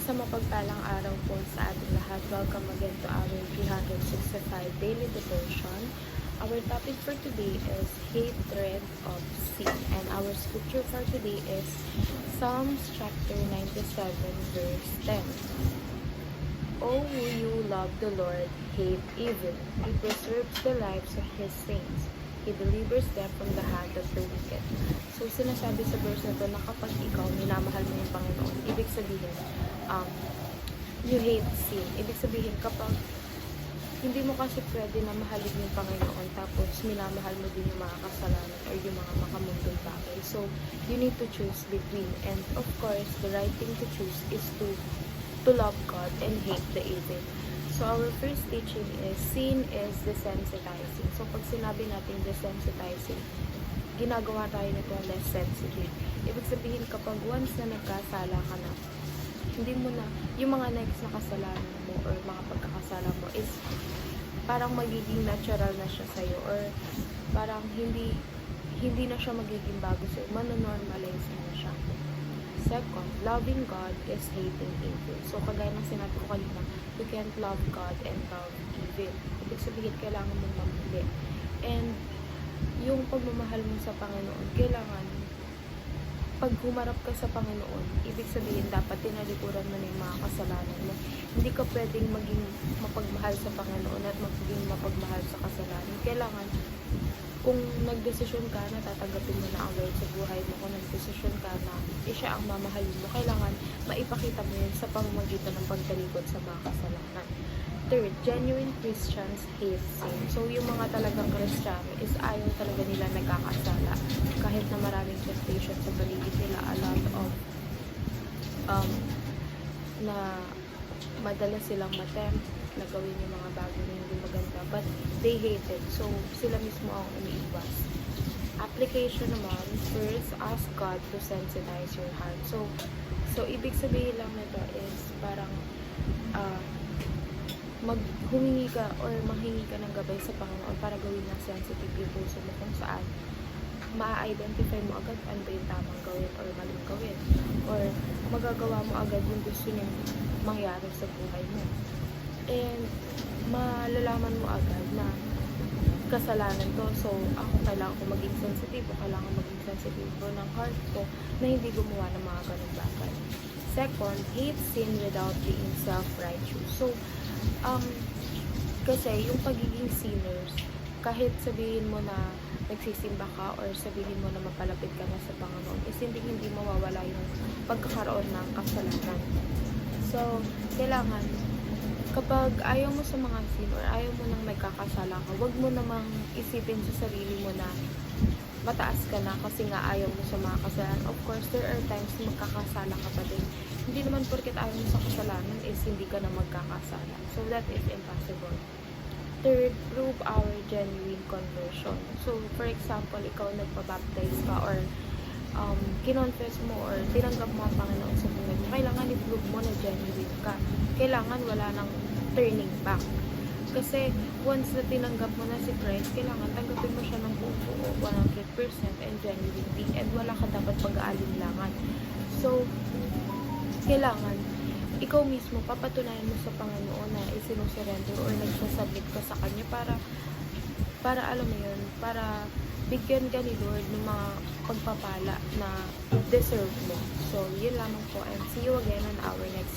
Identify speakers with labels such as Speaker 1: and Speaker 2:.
Speaker 1: Isang mapagpalang araw po sa ating lahat. Welcome again to our 365 daily devotion. Our topic for today is hatred of sin. And our scripture for today is Psalms chapter 97 verse 10. O who you love the Lord, hate evil. He preserves the lives of His saints. He delivers them from the hand of the wicked. So, sinasabi sa verse na to na kapag ikaw minamahal mo yung Panginoon, ibig sabihin, you hate sin. Ibig sabihin, kapag hindi mo kasi pwede na mahalin yung Panginoon tapos minamahal mo din yung mga kasalanan or yung mga makamundong bagay. So, you need to choose between. And of course, the right thing to choose is to love God and hate the evil. So, our first teaching is sin is desensitizing. So, pag sinabi natin desensitizing, ginagawa tayo nito less sensitive. Ibig sabihin, kapag once na nagkasala ka na, hindi mo na, yung mga next na kasalanan mo or mga pagkakasala mo is parang magiging natural na siya sa'yo or parang hindi na siya magiging bago sa'yo. Manonormalize na siya. Second, loving God is hating evil. So, kagaya ng sinabi ko kanina, you can't love God and love evil. Ibig sabihin, kailangan mong mamili. And, yung pagmamahal mo sa Panginoon, kailangan, pag humarap ka sa Panginoon, ibig sabihin, dapat tinalikuran mo na yung mga kasalanan mo. Hindi ka pwedeng maging mapagmahal sa Panginoon at maging mapagmahal sa kasalanan. Kailangan, kung nagdesisyon ka na tatanggapin mo na ang Lord sa buhay mo, kung nagdesisyon ka na siya ang mamahalin mo, kailangan maipakita mo yun sa pamamagitan ng pagtalikod sa mga kasalanan. Third, genuine Christians hate sin. So, yung mga talagang Kristiyano is ayaw talaga nila nagkakasala. Kahit na maraming temptation sa paligid nila, a lot of na madala silang matempt na gawin yung mga bagay na hindi maganda, but they hate it. So, sila mismo ang umiiwas. Application naman, first, ask God to sensitize your heart. So ibig sabihin lang nito is parang humingi ka or manghingi ka ng gabay sa Panginoon para gawin na sensitive yung puso mo kung saan ma-identify mo agad ano ba yung tamang gawin or maling gawin or magagawa mo agad yung gusto niyang mangyari sa buhay mo. And malalaman mo agad na kasalanan to. So, ako kailangan ko maging sensitive o kailangan maging sensitive ko ng heart ko na hindi gumawa ng mga ganung bagay. Second, hate sin without being self-righteous. So, kasi yung pagiging sinners, kahit sabihin mo na nagsisimba ka or sabihin mo na mapalapit ka na sa Panginoon, is hindi mawawala yung pagkakaroon ng kasalanan. So, kailangan kapag ayaw mo sa mga sin or ayaw mo nang nagkakasala ka, wag mo namang isipin sa sarili mo na mataas ka na kasi nga ayaw mo sa mga kasalanan. Of course, there are times na magkakasala ka pa din. Hindi naman porket ayaw mo sa kasalanan is hindi ka na magkakasala. So, that is impossible. Third, prove our genuine conversion. So, for example, ikaw nagpabaptize ka or kinonfess mo or tinanggap mo ang Panginoon sa buhay mo, kailangan i-prove mo na genuine ka. Kailangan wala nang turning back. Kasi once na tinanggap mo na si Christ, kailangan tanggapin mo siya ng buo, 100% and genuinely, and wala ka dapat pag-aalinlangan. So, kailangan ikaw mismo papatunayan mo sa Panginoon na isinusurrender or nagsasubmit ka sa Kanya para alam mo yun, para bigyan ka ni Lord ng mga pagpapala na deserve mo. So, yun lamang po, and see you again on our next